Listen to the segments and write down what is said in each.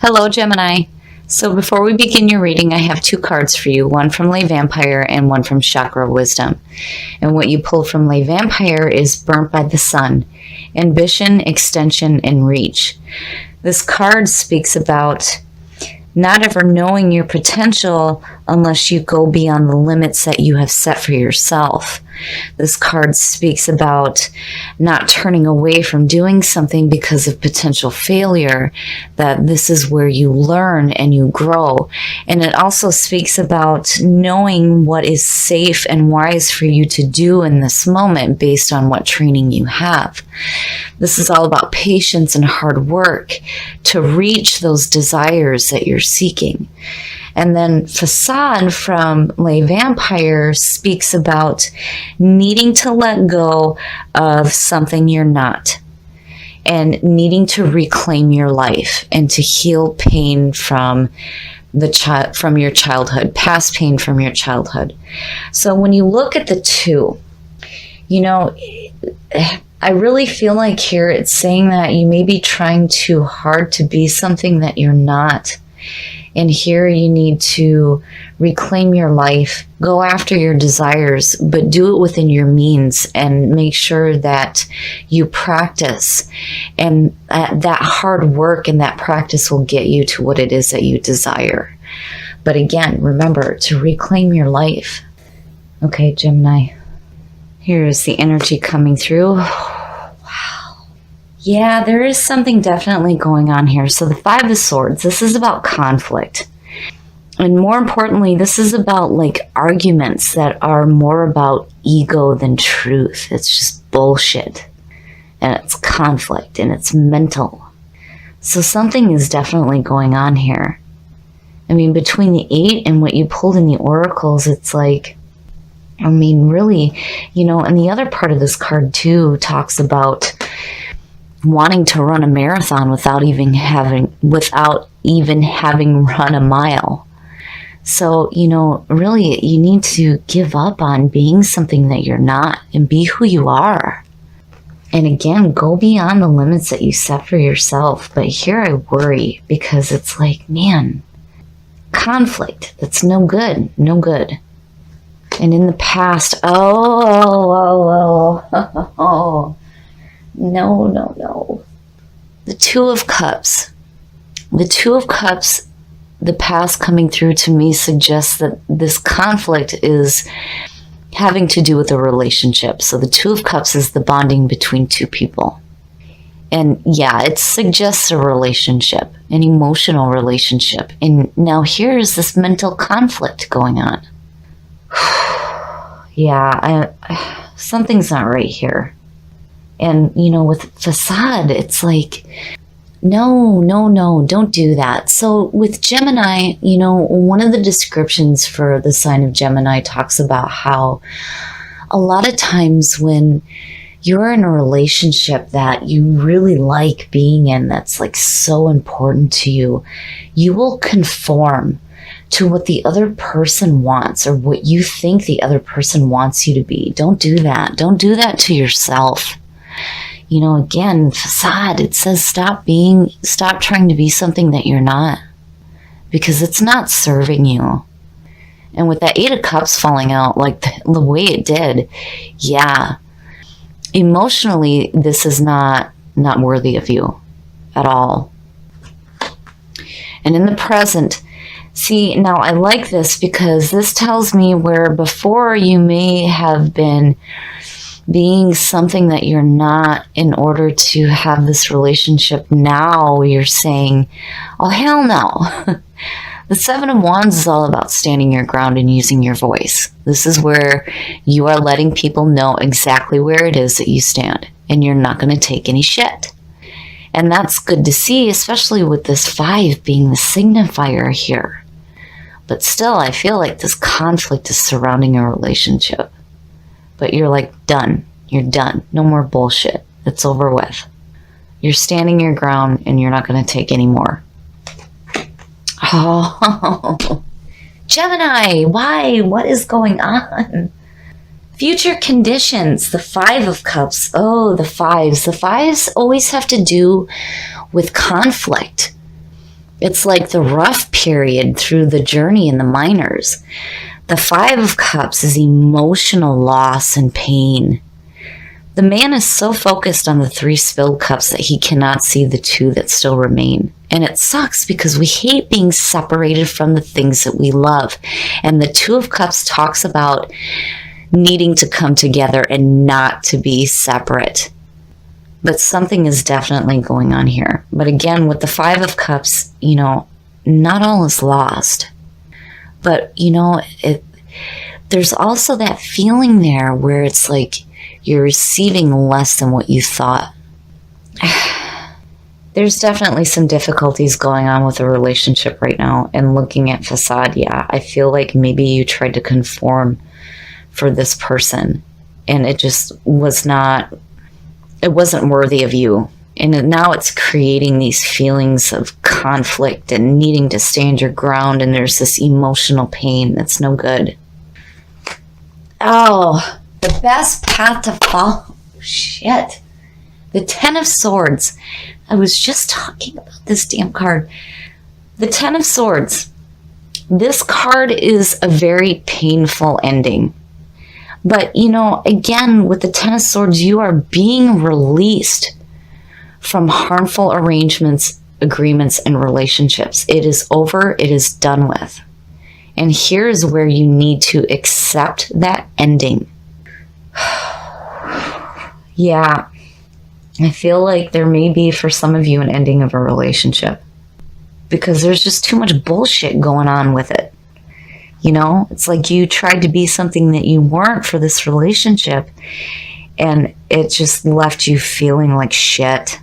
Hello, Gemini. So before we begin your reading, I have two cards for you, one from Lay Vampire and one from Chakra Wisdom. And what you pulled from Lay Vampire is Burnt by the Sun, Ambition, Extension, and Reach. This card speaks about not ever knowing your potential unless you go beyond the limits that you have set for yourself. This card speaks about not turning away from doing something because of potential failure, that this is where you learn and you grow. And it also speaks about knowing what is safe and wise for you to do in this moment based on what training you have. This is all about patience and hard work to reach those desires that you're seeking. And then Facade from Lay Vampire speaks about needing to let go of something you're not and needing to reclaim your life and to heal pain from from your childhood, past pain from your childhood. So when you look at the two, I really feel like here it's saying that you may be trying too hard to be something that you're not. And here you need to reclaim your life, go after your desires, but do it within your means and make sure that you practice. And that hard work and that practice will get you to what it is that you desire. But again, remember to reclaim your life. Okay, Gemini, here's the energy coming through. Yeah, there is something definitely going on here. So the Five of Swords, this is about conflict. And more importantly, this is about like arguments that are more about ego than truth. It's just bullshit. And it's conflict and it's mental. So something is definitely going on here. I mean, between the 8 and what you pulled in the oracles, it's like, really, and the other part of this card too talks about wanting to run a marathon without even having run a mile. So, really you need to give up on being something that you're not and be who you are. And again, go beyond the limits that you set for yourself. But here I worry because it's like, man, conflict, that's no good. And in the past, No. The Two of Cups. The Two of Cups, the past coming through to me suggests that this conflict is having to do with a relationship. So the Two of Cups is the bonding between two people. And yeah, it suggests a relationship, an emotional relationship. And now here's this mental conflict going on. Yeah, something's not right here. And, with Facade, it's like, no, don't do that. So with Gemini, one of the descriptions for the sign of Gemini talks about how a lot of times when you're in a relationship that you really like being in, that's like so important to you, you will conform to what the other person wants or what you think the other person wants you to be. Don't do that. Don't do that to yourself. Again, Facade, it says stop trying to be something that you're not, because it's not serving you. And with that 8 of Cups falling out like the way it did, yeah, emotionally, this is not worthy of you at all. And in the present, see, now I like this because this tells me where before you may have been being something that you're not in order to have this relationship. Now you're saying, oh, hell no. The 7 of Wands is all about standing your ground and using your voice. This is where you are letting people know exactly where it is that you stand, and you're not going to take any shit. And that's good to see, especially with this 5 being the signifier here. But still, I feel like this conflict is surrounding a relationship. But you're like, done. You're done. No more bullshit. It's over with. You're standing your ground and you're not going to take any more. Oh, Gemini, why? What is going on? Future conditions, the 5 of Cups. Oh, the 5s. The 5s always have to do with conflict. It's like the rough period through the journey in the minors. The Five of Cups is emotional loss and pain. The man is so focused on the 3 spilled cups that he cannot see the 2 that still remain. And it sucks because we hate being separated from the things that we love. And the 2 of Cups talks about needing to come together and not to be separate. But something is definitely going on here. But again, with the 5 of Cups, not all is lost. But, there's also that feeling there where it's like you're receiving less than what you thought. There's definitely some difficulties going on with a relationship right now. And looking at facade, yeah, I feel like maybe you tried to conform for this person and it just wasn't worthy of you. And now it's creating these feelings of conflict and needing to stand your ground. And there's this emotional pain that's no good. Oh, the best path to follow. Shit. The 10 of Swords. I was just talking about this damn card. The 10 of Swords. This card is a very painful ending. But, again, with the 10 of Swords, you are being released from harmful arrangements, agreements, and relationships. It is over. It is done with. And here is where you need to accept that ending. Yeah. I feel like there may be, for some of you, an ending of a relationship. Because there's just too much bullshit going on with it. It's like you tried to be something that you weren't for this relationship. And it just left you feeling like shit.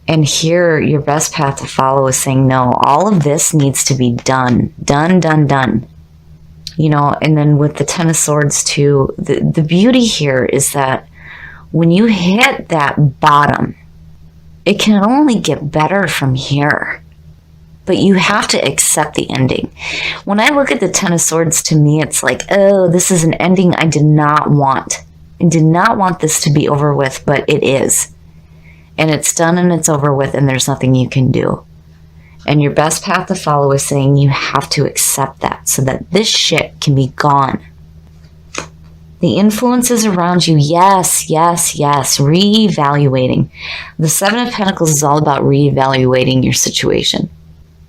And here, your best path to follow is saying, no, all of this needs to be done. Done, done, done. And then with the 10 of Swords too, the beauty here is that when you hit that bottom, it can only get better from here. But you have to accept the ending. When I look at the 10 of Swords, to me, it's like, oh, this is an ending I did not want. I did not want this to be over with, but it is. And it's done and it's over with and there's nothing you can do. And your best path to follow is saying you have to accept that so that this shit can be gone. The influences around you, yes, yes, yes, reevaluating. The 7 of Pentacles is all about reevaluating your situation.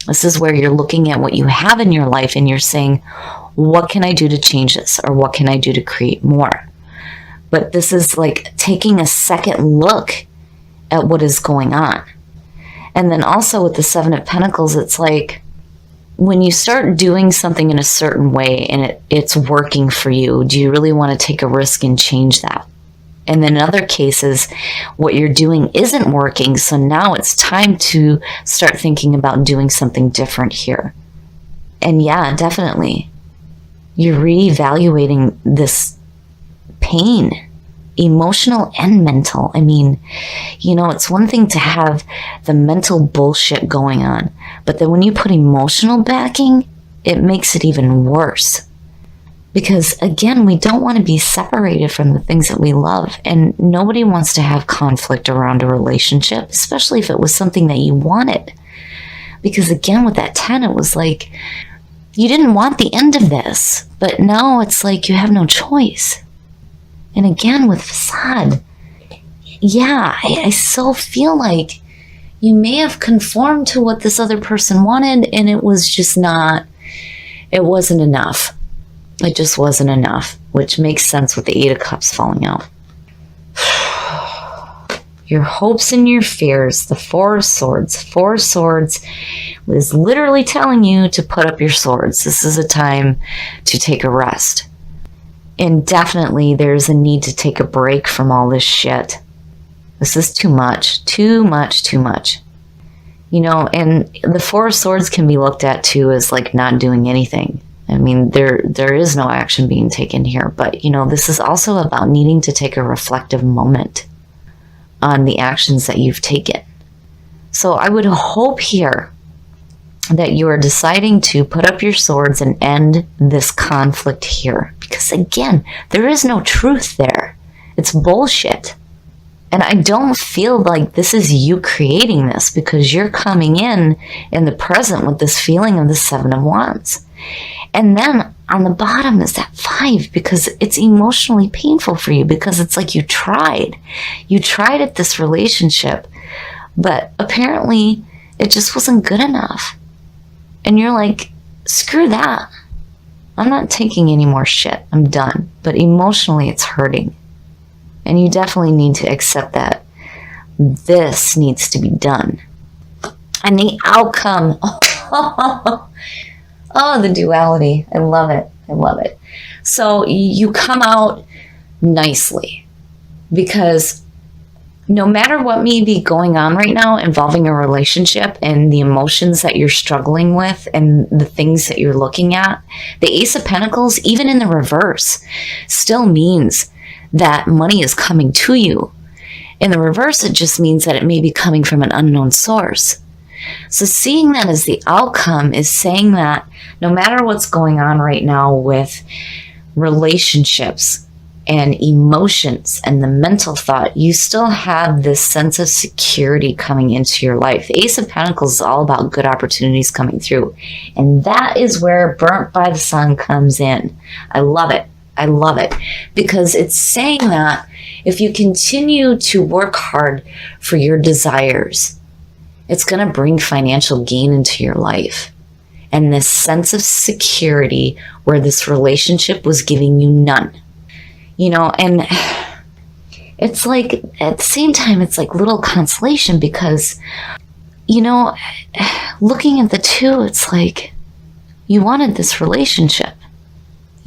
This is where you're looking at what you have in your life and you're saying, what can I do to change this? Or what can I do to create more? But this is like taking a second look at what is going on. And then also with the 7 of Pentacles, it's like when you start doing something in a certain way and it's working for you, do you really want to take a risk and change that? And then in other cases, what you're doing isn't working. So now it's time to start thinking about doing something different here. And yeah, definitely. You're reevaluating this pain, emotional and mental. I mean, it's one thing to have the mental bullshit going on, but then when you put emotional backing, it makes it even worse. Because again, we don't want to be separated from the things that we love, and nobody wants to have conflict around a relationship, especially if it was something that you wanted. Because again, with that 10, it was like, you didn't want the end of this, but now it's like you have no choice. And again, with facade, yeah, I so feel like you may have conformed to what this other person wanted, and it was just it wasn't enough. It just wasn't enough, which makes sense with the 8 of Cups falling out. Your hopes and your fears, the 4 of Swords. 4 of Swords is literally telling you to put up your swords. This is a time to take a rest. And definitely there's a need to take a break from all this shit. This is too much, too much, too much. And the 4 of Swords can be looked at too as like not doing anything. I mean, there is no action being taken here, but this is also about needing to take a reflective moment on the actions that you've taken. So I would hope here that you are deciding to put up your swords and end this conflict here. Because again, there is no truth there. It's bullshit. And I don't feel like this is you creating this, because you're coming in the present with this feeling of the Seven of Wands. And then on the bottom is that 5, because it's emotionally painful for you, because it's like you tried at this relationship, but apparently it just wasn't good enough. And you're like, screw that. I'm not taking any more shit. I'm done. But emotionally it's hurting. And you definitely need to accept that this needs to be done. And the outcome, oh, the duality. I love it. I love it. So you come out nicely, because no matter what may be going on right now involving a relationship and the emotions that you're struggling with and the things that you're looking at, the Ace of Pentacles, even in the reverse, still means that money is coming to you. In the reverse, it just means that it may be coming from an unknown source. So seeing that as the outcome is saying that no matter what's going on right now with relationships and emotions and the mental thought, you still have this sense of security coming into your life. The Ace of Pentacles is all about good opportunities coming through. And that is where Burnt by the Sun comes in. I love it. I love it, because it's saying that if you continue to work hard for your desires, it's going to bring financial gain into your life. And this sense of security where this relationship was giving you none. You know, and it's like, at the same time, it's like little consolation, because, you know, looking at the 2, it's like you wanted this relationship.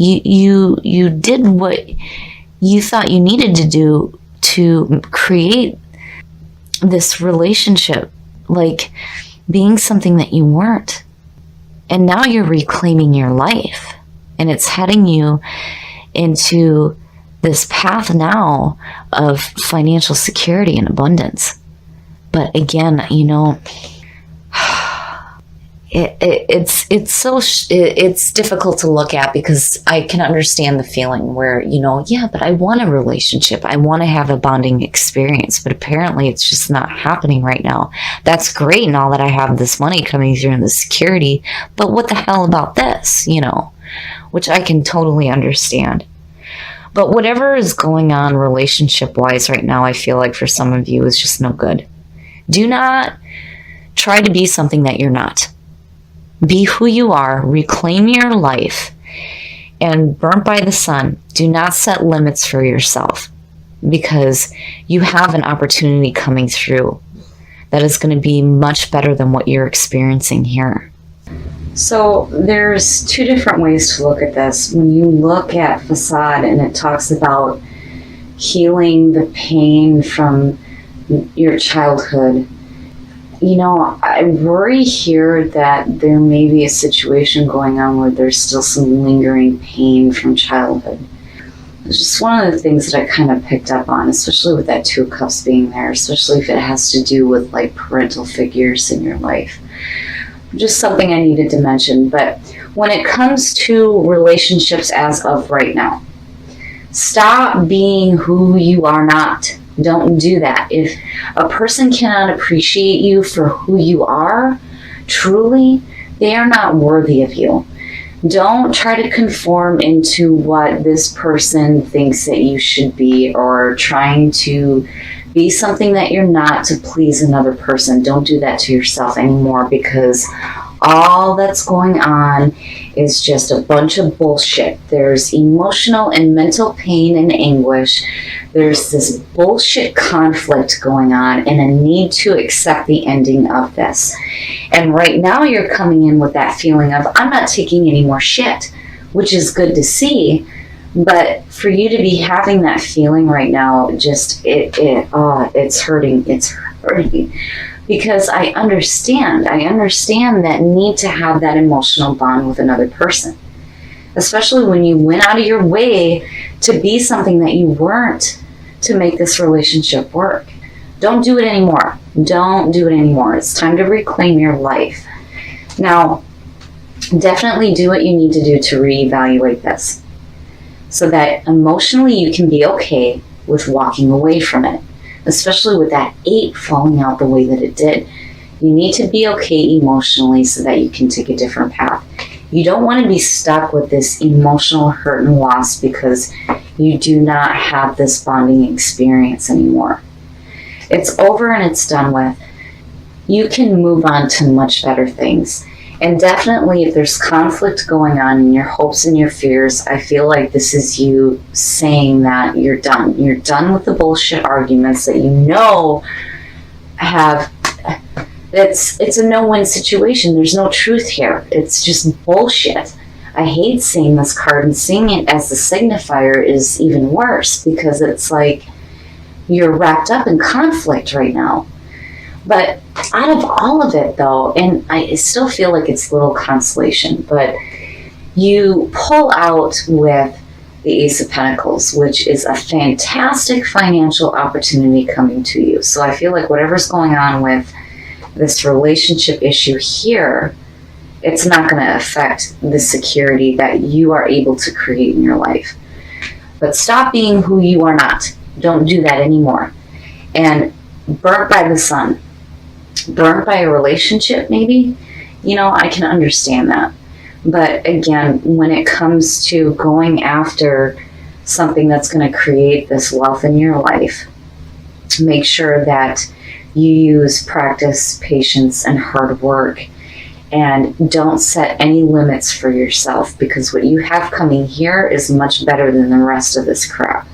You did what you thought you needed to do to create this relationship, like being something that you weren't. And now you're reclaiming your life, and it's heading you into this path now of financial security and abundance. But again, you know, it's difficult to look at, because I can understand the feeling where, you know, yeah, but I want a relationship. I want to have a bonding experience, but apparently it's just not happening right now. That's great and all that I have this money coming through and the security, but what the hell about this, you know, which I can totally understand. But whatever is going on relationship-wise right now, I feel like for some of you is just no good. Do not try to be something that you're not. Be who you are, reclaim your life, and Burnt by the Sun, do not set limits for yourself, because you have an opportunity coming through that is going to be much better than what you're experiencing here. So there's 2 different ways to look at this. When you look at Facade and it talks about healing the pain from your childhood, you know, I worry here that there may be a situation going on where there's still some lingering pain from childhood. It's just one of the things that I kind of picked up on, especially with that 2 of Cups being there, especially if it has to do with like parental figures in your life. Just something I needed to mention. But when it comes to relationships as of right now, stop being who you are not. Don't do that. If a person cannot appreciate you for who you are, truly, they are not worthy of you. Don't try to conform into what this person thinks that you should be, or trying to be something that you're not to please another person. Don't do that to yourself anymore, because all that's going on is just a bunch of bullshit. There's emotional and mental pain and anguish. There's this bullshit conflict going on, and a need to accept the ending of this. And right now you're coming in with that feeling of, I'm not taking any more shit, which is good to see. But for you to be having that feeling right now, just it's hurting. It's hurting. Because I understand that need to have that emotional bond with another person. Especially when you went out of your way to be something that you weren't, to make this relationship work. Don't do it anymore. Don't do it anymore. It's time to reclaim your life. Now, definitely do what you need to do to reevaluate this, so that emotionally you can be okay with walking away from it. especially with that 8 falling out the way that it did. You need to be okay emotionally so that you can take a different path. You don't want to be stuck with this emotional hurt and loss because you do not have this bonding experience anymore. It's over and it's done with. You can move on to much better things. And definitely if there's conflict going on in your hopes and your fears, I feel like this is you saying that you're done. You're done with the bullshit arguments that you know have... It's a no-win situation. There's no truth here. It's just bullshit. I hate seeing this card, and seeing it as the signifier is even worse because it's like you're wrapped up in conflict right now. But out of all of it, though, and I still feel like it's little consolation, but you pull out with the Ace of Pentacles, which is a fantastic financial opportunity coming to you. So I feel like whatever's going on with this relationship issue here, it's not going to affect the security that you are able to create in your life. But stop being who you are not. Don't do that anymore. And burnt by the sun, burnt by a relationship maybe, you know, I can understand that. But again, when it comes to going after something that's going to create this wealth in your life, make sure that you use practice, patience, and hard work. And don't set any limits for yourself, because what you have coming here is much better than the rest of this crap.